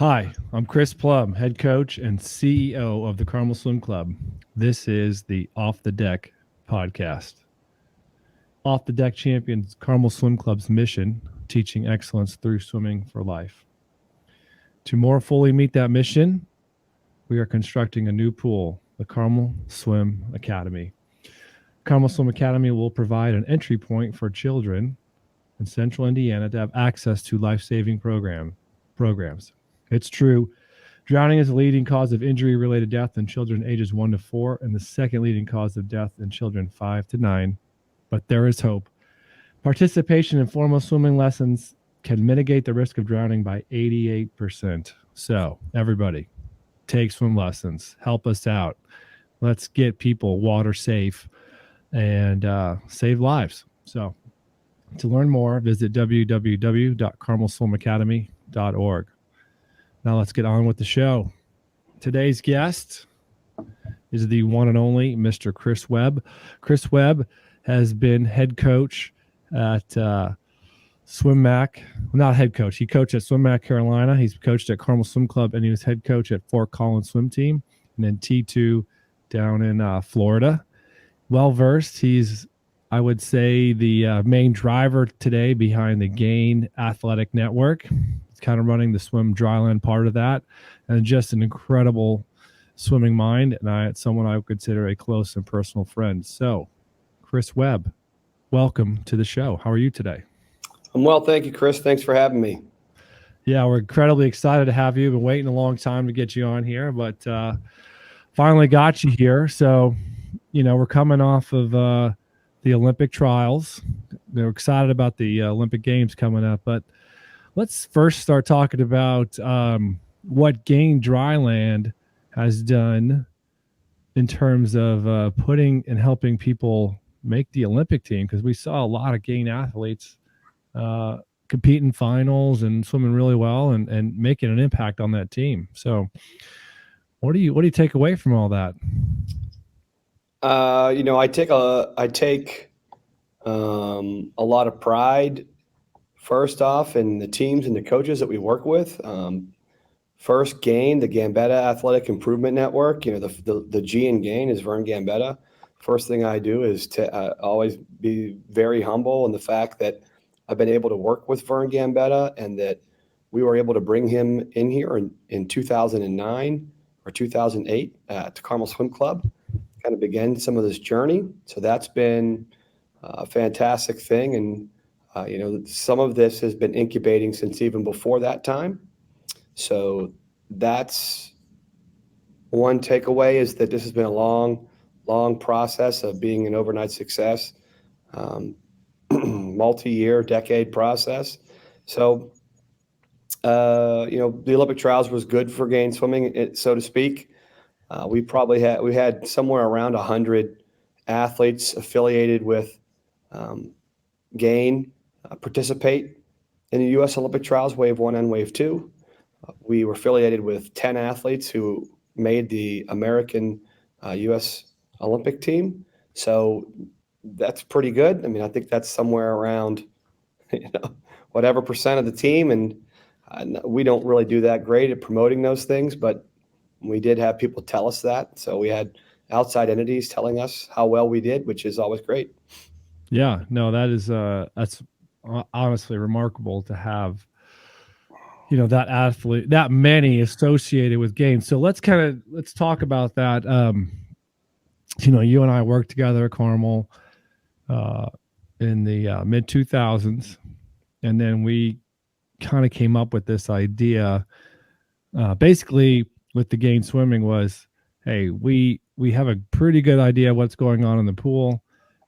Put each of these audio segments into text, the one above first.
Hi, I'm Chris Plumb, head coach and CEO of the Carmel Swim Club. This is the Off the Deck podcast. Off the Deck Champions Carmel Swim Club's mission, teaching excellence through swimming for life. To more fully meet that mission, we are constructing a new pool, the Carmel Swim Academy. Carmel Swim Academy will provide an entry point for children in central Indiana to have access to life-saving programs. It's true. Drowning is the leading cause of injury-related death in children ages 1 to 4 and the second leading cause of death in children 5 to 9. But there is hope. Participation in formal swimming lessons can mitigate the risk of drowning by 88%. So, everybody, take swim lessons. Help us out. Let's get people water safe and save lives. So, to learn more, visit www.carmelswimacademy.org. Now let's get on with the show. Today's guest is the one and only Mr. Chris Webb. Chris Webb has been head coach at SwimMac. Well, not head coach. He coached at SwimMac Carolina. He's coached at Carmel Swim Club, and he was head coach at Fort Collins Swim Team, and then T2 down in Florida. Well-versed. He's, I would say, the main driver today behind the Gain Athletic Network. Kind of running the swim dryland part of that, and just an incredible swimming mind, and someone I would consider a close and personal friend. So, Chris Webb, welcome to the show. How are you today? I'm well, thank you, Chris. Thanks for having me. Yeah, we're incredibly excited to have you. Been waiting a long time to get you on here, but finally got you here. So, we're coming off of the Olympic trials. We're excited about the Olympic Games coming up, but let's first start talking about what Gain Dryland has done in terms of putting and helping people make the Olympic team, because we saw a lot of Gain athletes compete in finals and swimming really well and making an impact on that team. So what do you take away from all that? I take a lot of pride, first off, in the teams and the coaches that we work with. First, Gain, the Gambetta Athletic Improvement Network. The G in Gain is Vern Gambetta. First thing I do is to always be very humble in the fact that I've been able to work with Vern Gambetta, and that we were able to bring him in here in 2009 or 2008 to Carmel Swim Club, kind of begin some of this journey. So that's been a fantastic thing. And some of this has been incubating since even before that time. So that's one takeaway, is that this has been a long process of being an overnight success, multi-year, decade process. So, the Olympic trials was good for Gain swimming, so to speak. We had somewhere around 100 athletes affiliated with Gain participate in the U.S. Olympic trials, Wave 1 and Wave 2. We were affiliated with 10 athletes who made the American U.S. Olympic team. So that's pretty good. I mean, I think that's somewhere around, whatever percent of the team. And we don't really do that great at promoting those things, but we did have people tell us that. So we had outside entities telling us how well we did, which is always great. Yeah, no, that's honestly remarkable to have, that athlete, that many associated with Gain. So let's talk about that. You and I worked together at Carmel in the mid 2000s, and then we kind of came up with this idea. Basically, with the Gain swimming was, hey, we have a pretty good idea what's going on in the pool,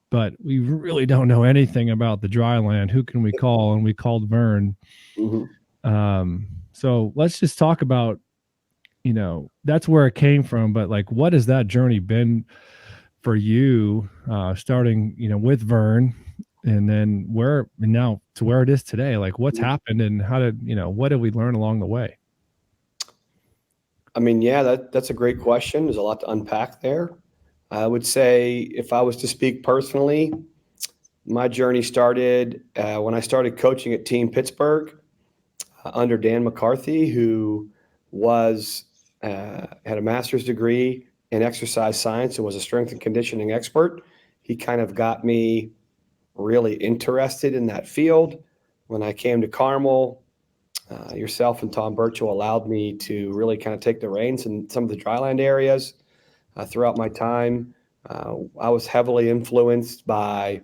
but we really don't know anything about the dry land. Who can we call? And we called Vern. Mm-hmm. So let's just talk about, that's where it came from. But what has that journey been for you, starting, with Vern, and then now to where it is today? What's happened, and what did we learn along the way? I mean, yeah, that's a great question. There's a lot to unpack there. I would say, if I was to speak personally, my journey started when I started coaching at Team Pittsburgh under Dan McCarthy, who had a master's degree in exercise science and was a strength and conditioning expert. He kind of got me really interested in that field. When I came to Carmel, yourself and Tom Birchall allowed me to really kind of take the reins in some of the dryland areas. Throughout my time, I was heavily influenced by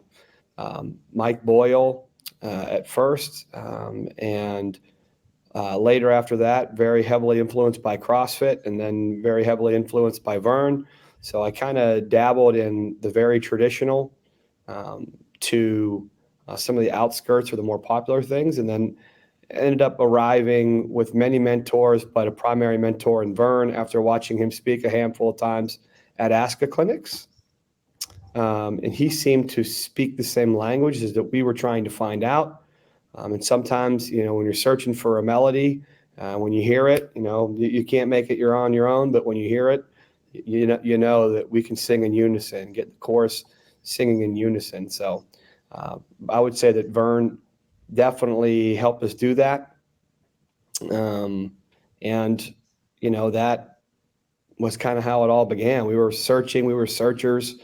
Mike Boyle at first, and later after that, very heavily influenced by CrossFit, and then very heavily influenced by Vern. So I kind of dabbled in the very traditional to some of the outskirts or the more popular things, and then ended up arriving with many mentors, but a primary mentor in Vern after watching him speak a handful of times at ASCA clinics. And he seemed to speak the same language as that we were trying to find out. And sometimes, when you're searching for a melody, when you hear it, you can't make it on your own, but when you hear it, you know that we can sing in unison, get the chorus singing in unison. So I would say that Vern definitely helped us do that. And, that was kind of how it all began. We were searchers,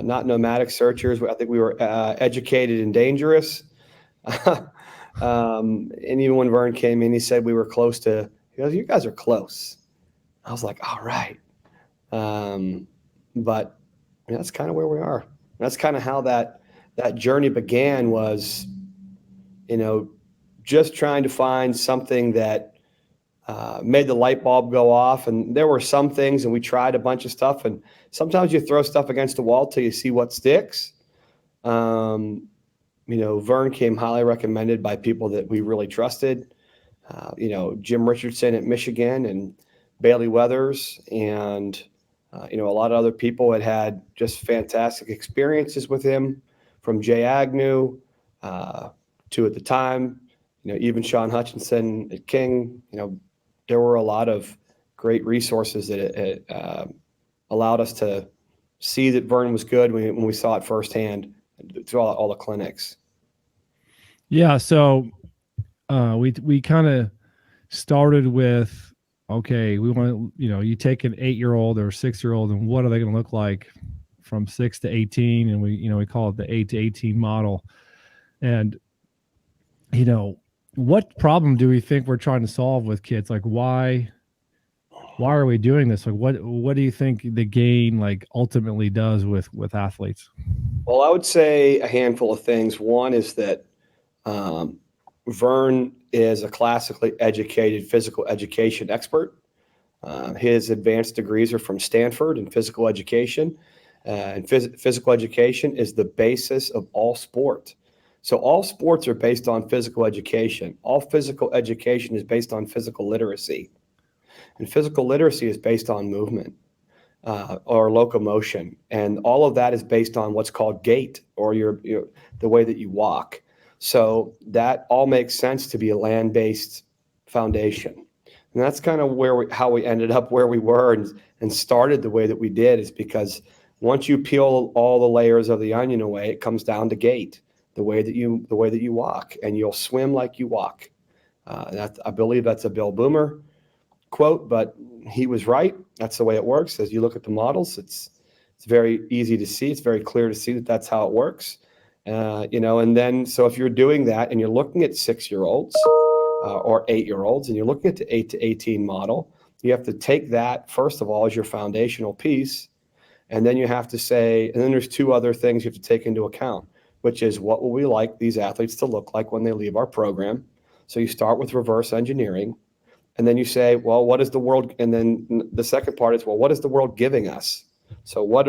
not nomadic searchers. I think we were educated and dangerous. And even when Vern came in, he said we were close to, he goes, "You guys are close." I was like, all right. But that's kind of where we are. That's kind of how that journey began, was, just trying to find something that made the light bulb go off. And there were some things, and we tried a bunch of stuff, and sometimes you throw stuff against the wall till you see what sticks. Vern came highly recommended by people that we really trusted. Jim Richardson at Michigan, and Bailey Weathers, and a lot of other people had just fantastic experiences with him, from Jay Agnew to, at the time, even Sean Hutchinson at King. There were a lot of great resources that it allowed us to see that Vern was good when we saw it firsthand through all the clinics. Yeah. So we kind of started with, okay, we want to, you take an 8-year-old or 6-year-old, and what are they going to look like from 6 to 18? And we call it the 8 to 18 model. And, what problem do we think we're trying to solve with kids? Like, why are we doing this? Like, what do you think the gain ultimately does with athletes? Well, I would say a handful of things. One is that Vern is a classically educated physical education expert. His advanced degrees are from Stanford in physical education. And physical education is the basis of all sport. So all sports are based on physical education. All physical education is based on physical literacy. And physical literacy is based on movement or locomotion. And all of that is based on what's called gait, or the way that you walk. So that all makes sense to be a land-based foundation. And that's kind of how we ended up where we were and started the way that we did, is because once you peel all the layers of the onion away, it comes down to gait, the way that you walk, and you'll swim like you walk. I believe that's a Bill Boomer quote, but he was right. That's the way it works. As you look at the models, it's very easy to see. It's very clear to see that that's how it works. And then, so if you're doing that and you're looking at 6-year-olds or 8-year-olds, and you're looking at the 8 to 18 model, you have to take that, first of all, as your foundational piece. And then you have to say, and then there's 2 other things you have to take into account, which is, what will we like these athletes to look like when they leave our program? So you start with reverse engineering, and then you say, well, what is the world? And then the second part is, well, what is the world giving us? So what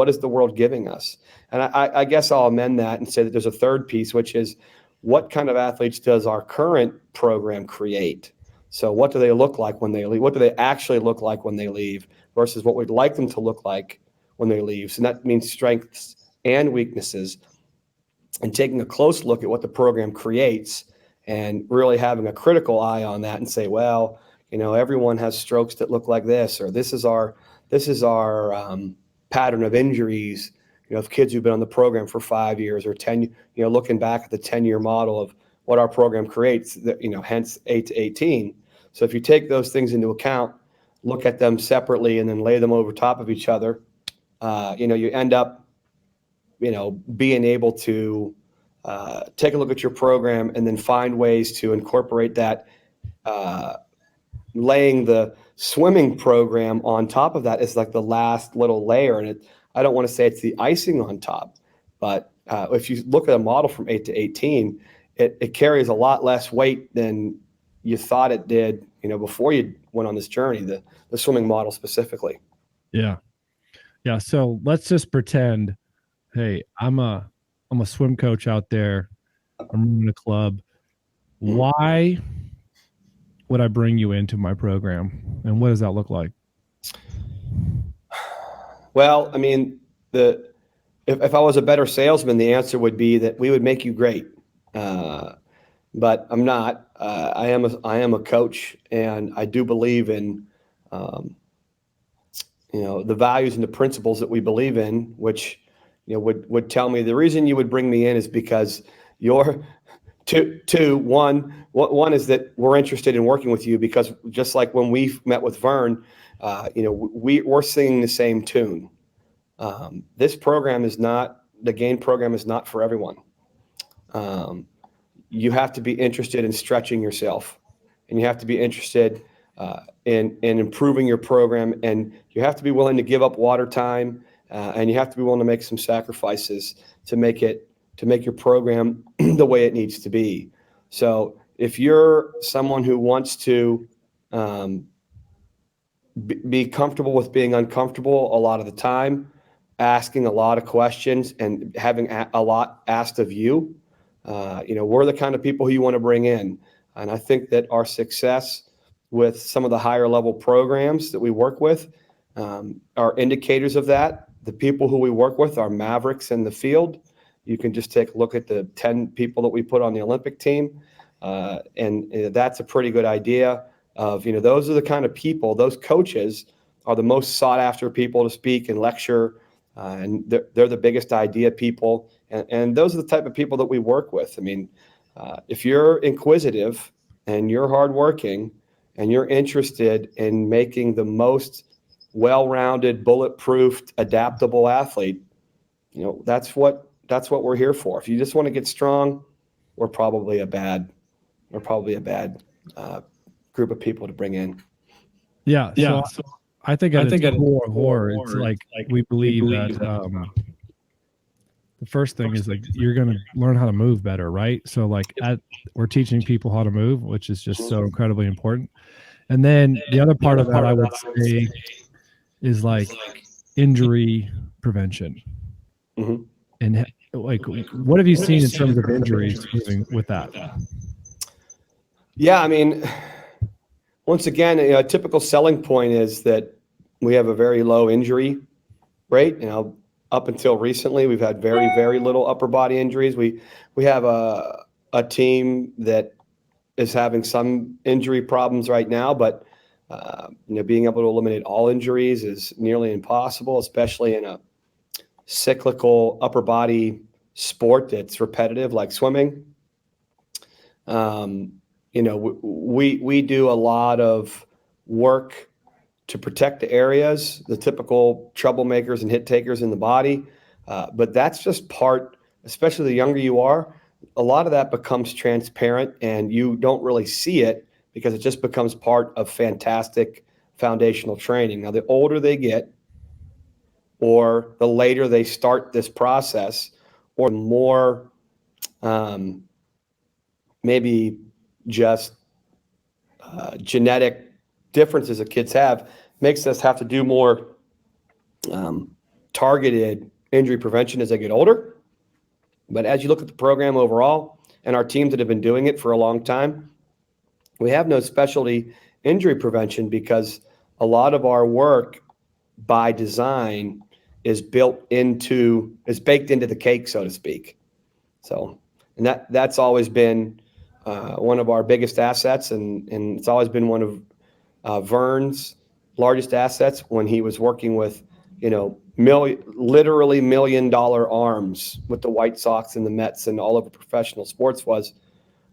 is the world giving us? And I guess I'll amend that and say that there's a third piece, which is, what kind of athletes does our current program create? So what do they look like when they leave? What do they actually look like when they leave versus what we'd like them to look like when they leave? So that means strengths and weaknesses, and taking a close look at what the program creates, and really having a critical eye on that and say, well, everyone has strokes that look like this, or this is our pattern of injuries, of kids who've been on the program for 5 years or 10, looking back at the 10-year model of what our program creates, hence 8 to 18. So if you take those things into account, look at them separately, and then lay them over top of each other, you end up, being able to take a look at your program and then find ways to incorporate that, laying the swimming program on top of that is like the last little layer. And I don't want to say it's the icing on top, but if you look at a model from 8 to 18, it carries a lot less weight than you thought it did, before you went on this journey, the swimming model specifically. Yeah. Yeah. So let's just pretend, hey, I'm a swim coach out there. I'm running a club. Why would I bring you into my program? And what does that look like? Well, I mean, if I was a better salesman, the answer would be that we would make you great. But I'm not. I am a coach, and I do believe in, the values and the principles that we believe in, which, would tell me the reason you would bring me in is because you're one is that we're interested in working with you, because just like when we met with Vern, we're singing the same tune. This program is not, the GAIN program is not for everyone. You have to be interested in stretching yourself, and you have to be interested in improving your program, and you have to be willing to give up water time, and you have to be willing to make some sacrifices to make your program the way it needs to be. So if you're someone who wants to be comfortable with being uncomfortable a lot of the time, asking a lot of questions and having a lot asked of you, we're the kind of people who you want to bring in. And I think that our success with some of the higher level programs that we work with are indicators of that. The people who we work with are mavericks in the field. You can just take a look at the 10 people that we put on the Olympic team. And that's a pretty good idea of, those are the kind of people, those coaches are the most sought after people to speak and lecture. And they're the biggest idea people. And those are the type of people that we work with. I mean, if you're inquisitive and you're hardworking and you're interested in making the most well-rounded, bulletproof, adaptable athlete, that's what we're here for. If you just want to get strong, we're probably a bad group of people to bring in. Yeah. So I think at its core, it's like we believe that the first thing is like you're going to learn how to move better, right? So like we're teaching people how to move, which is just so incredibly important. And then the other part of that I would say is like injury prevention. Mm-hmm. And like, what have you seen in terms of injuries moving with that? Yeah, I mean, once again, a typical selling point is that we have a very low injury rate. Up until recently, we've had very, very little upper body injuries. We have a team that is having some injury problems right now, but being able to eliminate all injuries is nearly impossible, especially in a cyclical upper body sport that's repetitive like swimming. We do a lot of work to protect the areas, the typical troublemakers and hit takers in the body. But that's just part, especially the younger you are, a lot of that becomes transparent and you don't really see it because it just becomes part of fantastic foundational training. Now, the older they get or the later they start this process, or the more maybe just genetic differences that kids have, makes us have to do more targeted injury prevention as they get older. But as you look at the program overall and our teams that have been doing it for a long time, we have no specialty injury prevention because a lot of our work by design is baked into the cake, so to speak. So, and that's always been one of our biggest assets, and it's always been one of Vern's largest assets when he was working with, literally $1 million arms with the White Sox and the Mets and all of the professional sports was,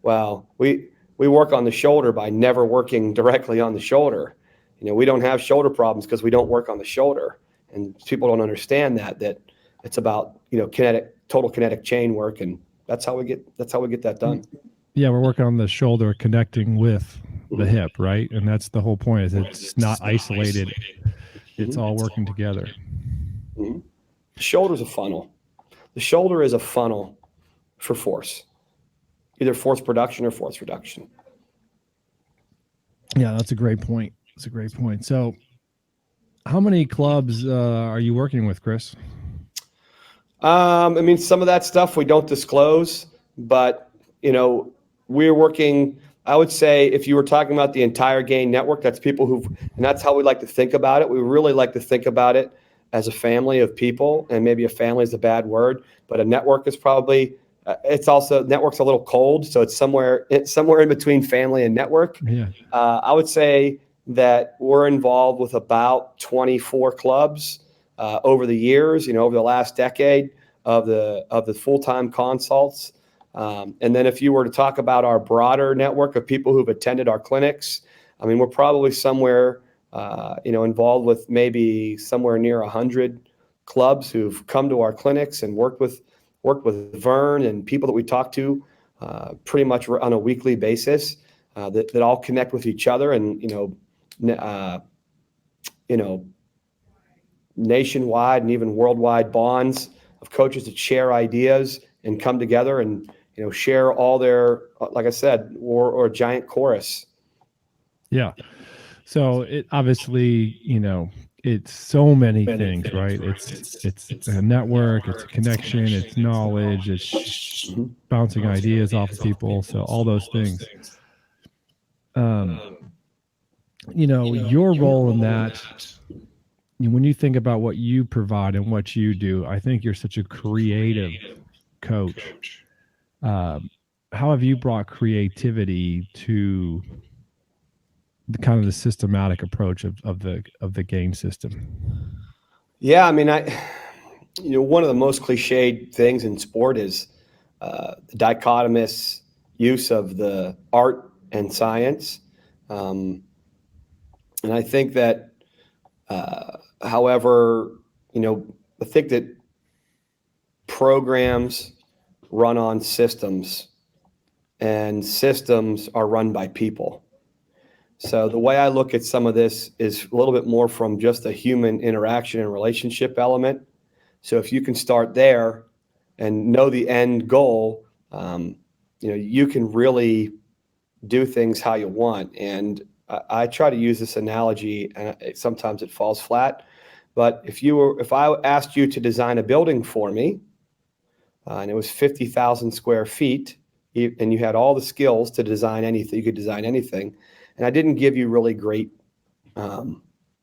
wow, we we work on the shoulder by never working directly on the shoulder. We don't have shoulder problems because we don't work on the shoulder, and people don't understand that it's about total kinetic chain work, and that's how we get that done. Yeah, we're working on the shoulder connecting with the hip, right? And that's the whole point, is it's not isolated. It's all working together. The shoulder's a funnel. The shoulder is a funnel for force, either force production or force reduction. Yeah, that's a great point. So how many clubs are you working with, Chris? Some of that stuff we don't disclose, but we're working. I would say if you were talking about the entire Gain network, that's people and that's how we like to think about it. We really like to think about it as a family of people, and maybe a family is a bad word, but a network is probably. It's also, network's a little cold, so it's somewhere in between family and network. Yeah. I would say that we're involved with about 24 clubs over the years. Over the last decade of the full-time consults. And then if you were to talk about our broader network of people who've attended our clinics, we're probably somewhere involved with maybe somewhere near 100 clubs who've come to our clinics and worked with Vern and people that we talk to pretty much on a weekly basis that all connect with each other, and nationwide and even worldwide bonds of coaches that share ideas and come together and share all their, like I said, or a giant chorus. Yeah. So it obviously, it's so many things, right? It's a network, it's a connection, it's knowledge, it's bouncing ideas off of people. So all those things. Your role in that, when you think about what you provide and what you do, I think you're such a creative coach. How have you brought creativity to the kind of the systematic approach of the Gain system? Yeah, one of the most cliched things in sport is the dichotomous use of the art and science. And I think that, however, I think that programs run on systems, and systems are run by people. So the way I look at some of this is a little bit more from just a human interaction and relationship element. So if you can start there and know the end goal, you can really do things how you want. And I try to use this analogy, and sometimes it falls flat. But if I asked you to design a building for me, and it was 50,000 square feet, and you had all the skills to design anything, you could design anything, and I didn't give you really great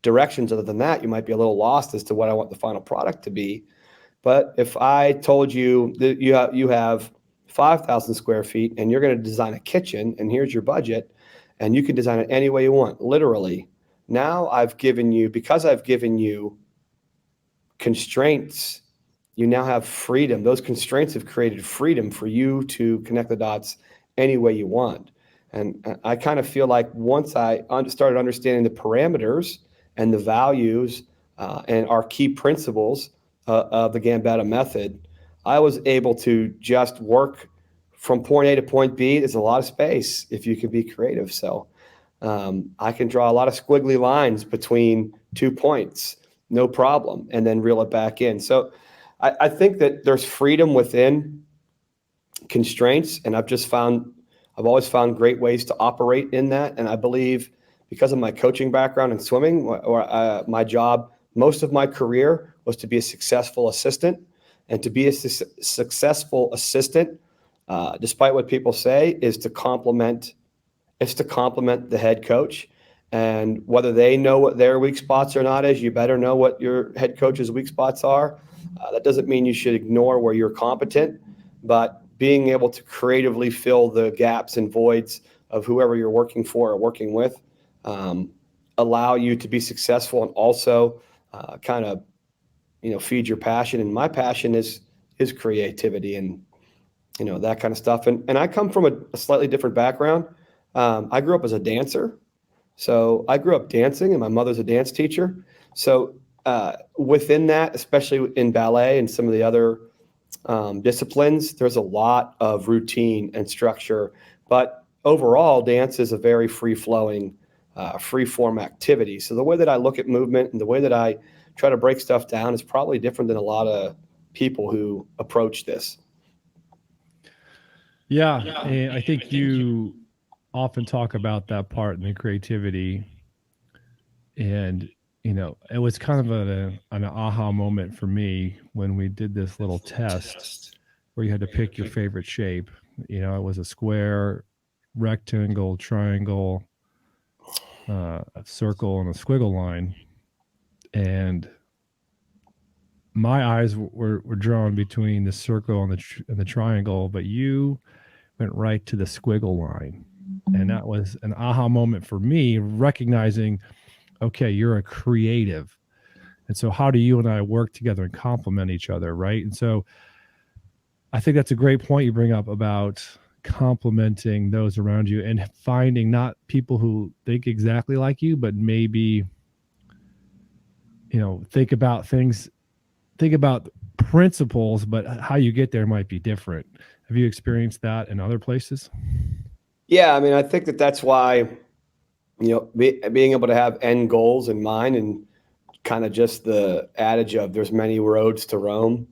directions other than that, you might be a little lost as to what I want the final product to be. But if I told you that you have 5,000 square feet and you're going to design a kitchen, and here's your budget, and you can design it any way you want, literally. Now because I've given you constraints, you now have freedom. Those constraints have created freedom for you to connect the dots any way you want. And I kind of feel like once I started understanding the parameters and the values and our key principles of the Gambetta method, I was able to just work from point A to point B. There's a lot of space if you can be creative. So I can draw a lot of squiggly lines between 2 points, no problem, and then reel it back in. So I think that there's freedom within constraints, and I've always found great ways to operate in that. And I believe because of my coaching background in swimming, or my job, most of my career was to be a successful assistant. And to be a successful assistant, despite what people say, is to complement the head coach. And whether they know what their weak spots or not is, you better know what your head coach's weak spots are. That doesn't mean you should ignore where you're competent, but being able to creatively fill the gaps and voids of whoever you're working for or working with allow you to be successful, and also kind of feed your passion. And my passion is creativity and that kind of stuff. And I come from a slightly different background. I grew up as a dancer. So I grew up dancing, and my mother's a dance teacher. So within that, especially in ballet and some of the other disciplines, there's a lot of routine and structure. But overall, dance is a very free-flowing, free-form activity. So the way that I look at movement and the way that I try to break stuff down is probably different than a lot of people who approach this. Yeah, and I think you often talk about that part and the creativity, and it was kind of an aha moment for me when we did this little test where you had to pick your favorite shape. It was a square, rectangle, triangle, a circle, and a squiggle line, and my eyes were drawn between the circle and the triangle, but you went right to the squiggle line. And that was an aha moment for me, recognizing, okay, you're a creative. And so how do you and I work together and complement each other, right? And so I think that's a great point you bring up about complimenting those around you and finding not people who think exactly like you, but maybe, think about principles, but how you get there might be different. Have you experienced that in other places? Yeah, I mean, I think that that's why, being able to have end goals in mind, and kind of just the adage of there's many roads to Rome.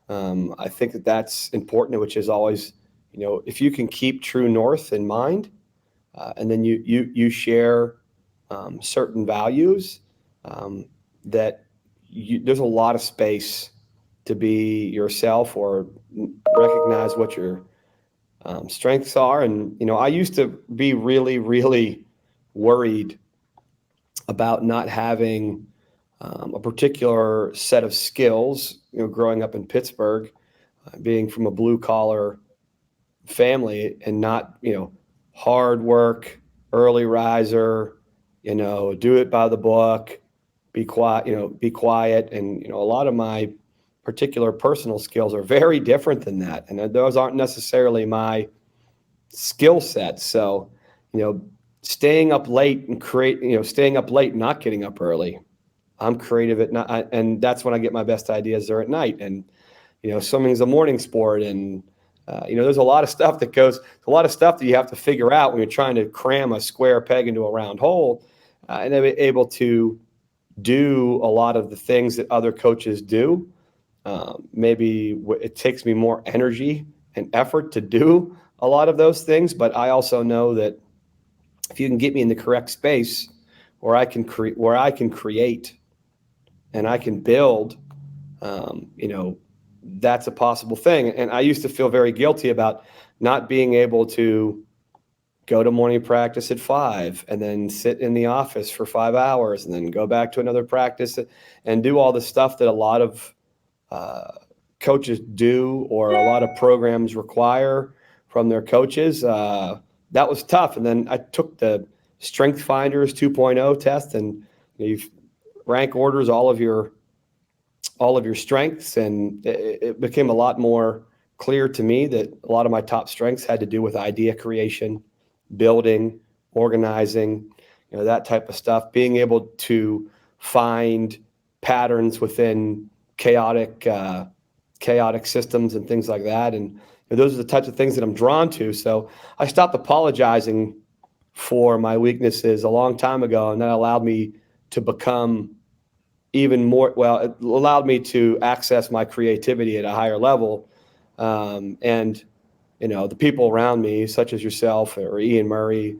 I think that that's important, which is always, if you can keep true north in mind, and then you share certain values, that there's a lot of space to be yourself or recognize what your strengths are. And I used to be really, really worried about not having a particular set of skills. Growing up in Pittsburgh, being from a blue collar family, and not hard work, early riser, do it by the book, be quiet. And a lot of my particular personal skills are very different than that, and those aren't necessarily my skill sets. So staying up late and not getting up early. I'm creative at night, and that's when I get my best ideas are at night. And swimming's a morning sport, and there's a lot of stuff that you have to figure out when you're trying to cram a square peg into a round hole, and then be able to do a lot of the things that other coaches do. Maybe it takes me more energy and effort to do a lot of those things, but I also know that if you can get me in the correct space where I can create and I can build, that's a possible thing. And I used to feel very guilty about not being able to go to morning practice at 5 and then sit in the office for 5 hours and then go back to another practice and do all the stuff that a lot of coaches do, or a lot of programs require from their coaches. That was tough. And then I took the Strength Finders 2.0 test, and you rank orders all of your strengths, and it became a lot more clear to me that a lot of my top strengths had to do with idea creation, building, organizing, that type of stuff, being able to find patterns within chaotic systems and things like that. And those are the types of things that I'm drawn to. So I stopped apologizing for my weaknesses a long time ago, and that allowed me to become even more, it allowed me to access my creativity at a higher level. And the people around me, such as yourself or Ian Murray,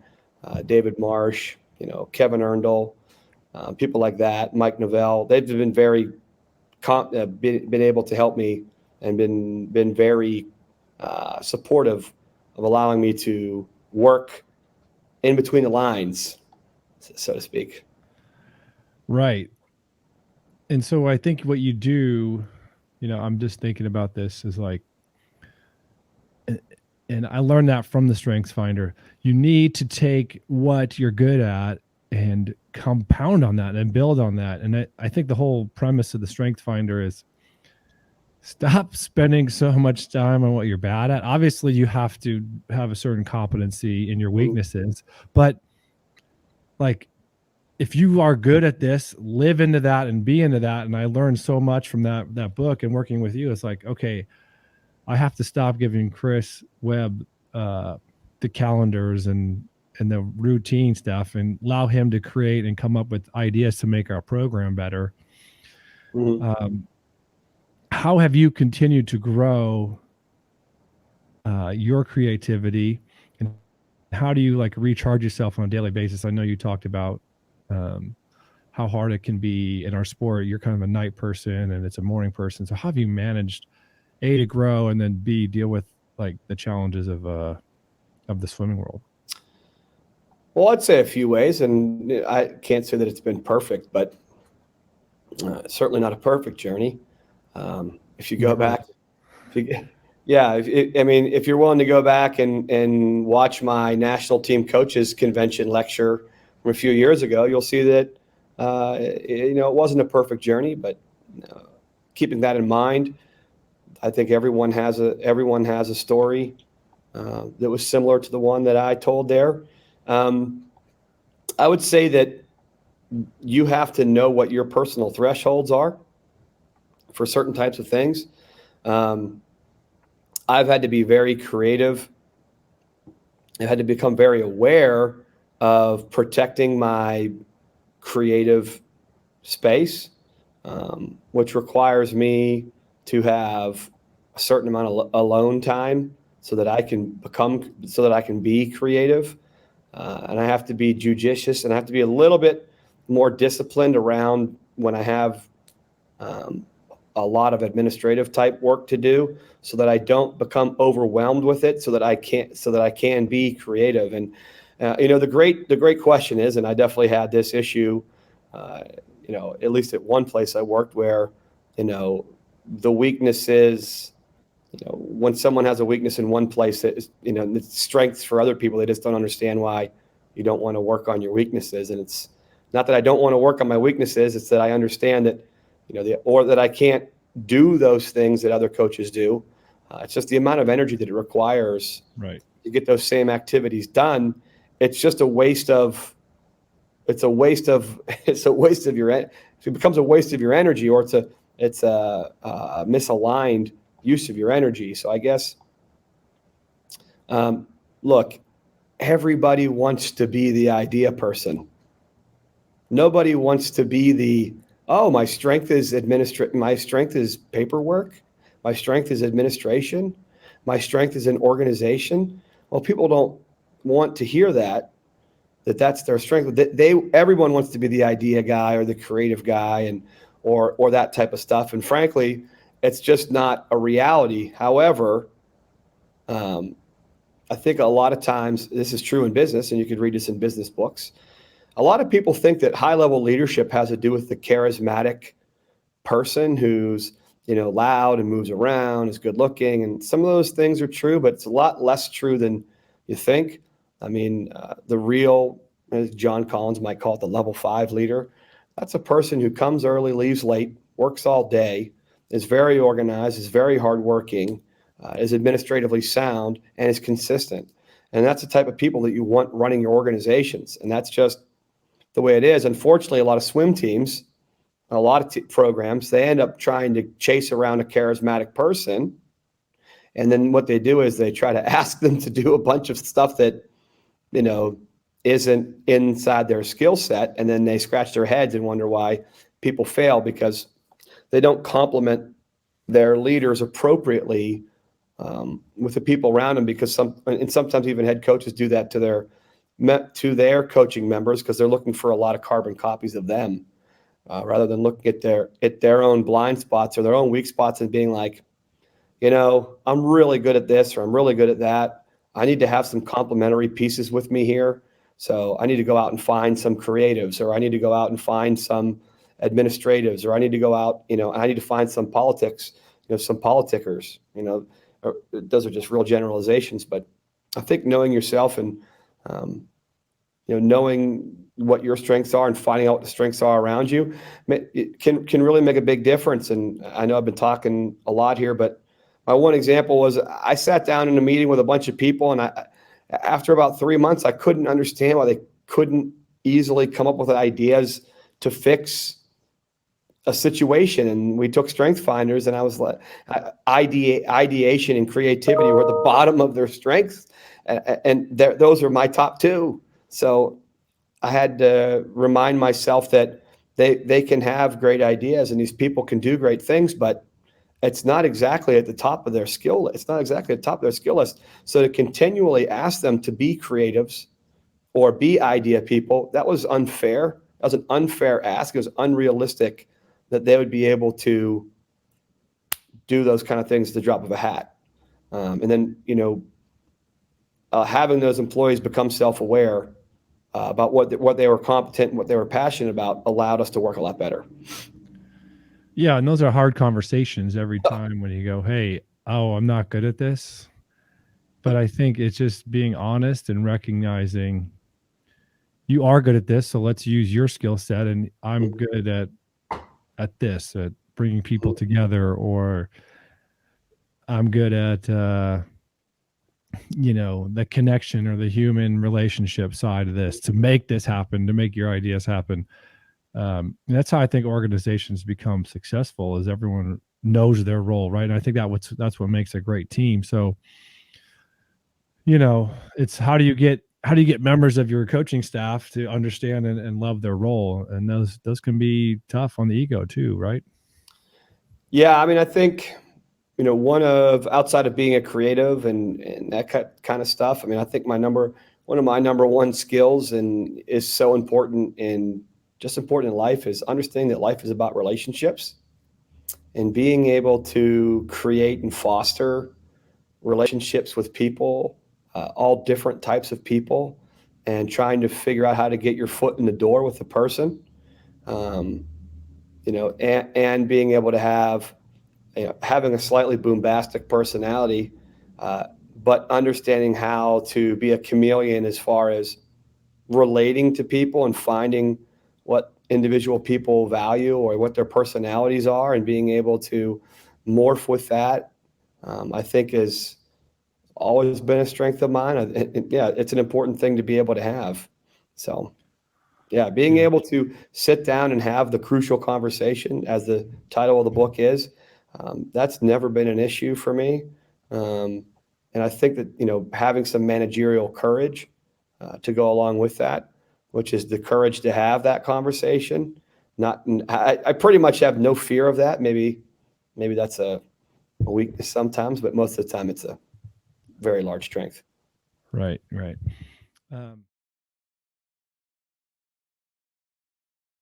David Marsh, Kevin Erndl, people like that, Mike Novell, they've been very been able to help me and been very supportive of allowing me to work in between the lines, so to speak. Right. And so I think what you do, I'm just thinking about this is like, and I learned that from the Strengths Finder. You need to take what you're good at and compound on that and build on that. And I think the whole premise of the Strength Finder is Stop spending so much time on what you're bad at. Obviously, you have to have a certain competency in your weaknesses, but like if you are good at this, live into that and be into that. And I learned so much from that book and working with you. It's like, okay, I have to stop giving Chris Webb the calendars and the routine stuff and allow him to create and come up with ideas to make our program better. How have you continued to grow your creativity, and how do you like recharge yourself on a daily basis? I know you talked about how hard it can be in our sport. You're kind of a night person and it's a morning person. So how have you managed A, to grow, and then B, deal with like the challenges of the swimming world? Well, I'd say a few ways, and I can't say that it's been perfect, but certainly not a perfect journey. If you go back, if you're willing to go back and watch my national team coaches convention lecture from a few years ago, you'll see that it wasn't a perfect journey, but keeping that in mind, I think everyone has a story that was similar to the one that I told there. I would say that you have to know what your personal thresholds are for certain types of things. I've had to be very creative. I've had to become very aware of protecting my creative space, which requires me to have a certain amount of alone time so that I can be creative. And I have to be judicious, and I have to be a little bit more disciplined around when I have a lot of administrative type work to do, so that I don't become overwhelmed with it, so that I can be creative. And the great question is, and I definitely had this issue, at least at one place I worked, where the weakness is, when someone has a weakness in one place, that is, it's strengths for other people. They just don't understand why you don't want to work on your weaknesses. And it's not that I don't want to work on my weaknesses. It's that I understand that, or that I can't do those things that other coaches do. It's just the amount of energy that it requires to get those same activities done. It's just a waste of your, it becomes a waste of your energy, or it's a misaligned use of your energy. So I guess, look, everybody wants to be the idea person. Nobody wants to be my strength is my strength is paperwork. My strength is administration. My strength is in organization. Well, people don't want to hear that's their strength. Everyone wants to be the idea guy or the creative guy or that type of stuff. And frankly, it's just not a reality. However, I think a lot of times this is true in business, and you could read this in business books. A lot of people think that high-level leadership has to do with the charismatic person who's, loud and moves around, is good looking. And some of those things are true, but it's a lot less true than you think. I mean, the real, as John Collins might call it, the level 5 leader, that's a person who comes early, leaves late, works all day, is very organized, is very hardworking, is administratively sound, and is consistent. And that's the type of people that you want running your organizations. And that's just the way it is. Unfortunately, a lot of swim teams, a lot of programs, they end up trying to chase around a charismatic person. And then what they do is they try to ask them to do a bunch of stuff that, isn't inside their skill set. And then they scratch their heads and wonder why people fail, because they don't complement their leaders appropriately with the people around them. Because sometimes even head coaches do that to their coaching members, because they're looking for a lot of carbon copies of them, rather than looking at their own blind spots or their own weak spots and being like, I'm really good at this, or I'm really good at that. I need to have some complementary pieces with me here. So I need to go out and find some creatives, or I need to go out and find some administratives, or I need to go out, and I need to find some politics, some politickers, those are just real generalizations. But I think knowing yourself and, knowing what your strengths are and finding out what the strengths are around you, it can really make a big difference. And I know I've been talking a lot here, but my one example was I sat down in a meeting with a bunch of people, and after about 3 months, I couldn't understand why they couldn't easily come up with ideas to fix a situation. And we took strength finders, and I was like, ideation and creativity were at the bottom of their strengths. And those are my top two. So I had to remind myself that they can have great ideas and these people can do great things, but it's not exactly at the top of their skill list. It's not exactly at the top of their skill list. So to continually ask them to be creatives or be idea people, that was unfair. That was an unfair ask. It was unrealistic that they would be able to do those kind of things at the drop of a hat. And then, having those employees become self-aware about what they were competent and what they were passionate about allowed us to work a lot better. Yeah, and those are hard conversations every time when you go, hey, I'm not good at this. But I think it's just being honest and recognizing you are good at this, so let's use your skill set, and I'm good at this, at bringing people together, or I'm good at the connection or the human relationship side of this to make this happen, to make your ideas happen. And that's how I think organizations become successful, is everyone knows their role, right? And I think that's what makes a great team. So, it's how do you get members of your coaching staff to understand and love their role, and those can be tough on the ego too, right? Yeah, I mean, I think outside of being a creative and that kind of stuff. I mean, I think one of my number one skills and is so important in life is understanding that life is about relationships and being able to create and foster relationships with people, all different types of people, and trying to figure out how to get your foot in the door with the person, and being able to have, having a slightly bombastic personality, but understanding how to be a chameleon as far as relating to people and finding what individual people value or what their personalities are and being able to morph with that, I think has always been a strength of mine. It's an important thing to be able to have. So, yeah, being able to sit down and have the crucial conversation, as the title of the book is, that's never been an issue for me. And I think that, having some managerial courage to go along with that, which is the courage to have that conversation. I pretty much have no fear of that. Maybe that's a weakness sometimes, but most of the time it's a very large strength. Right.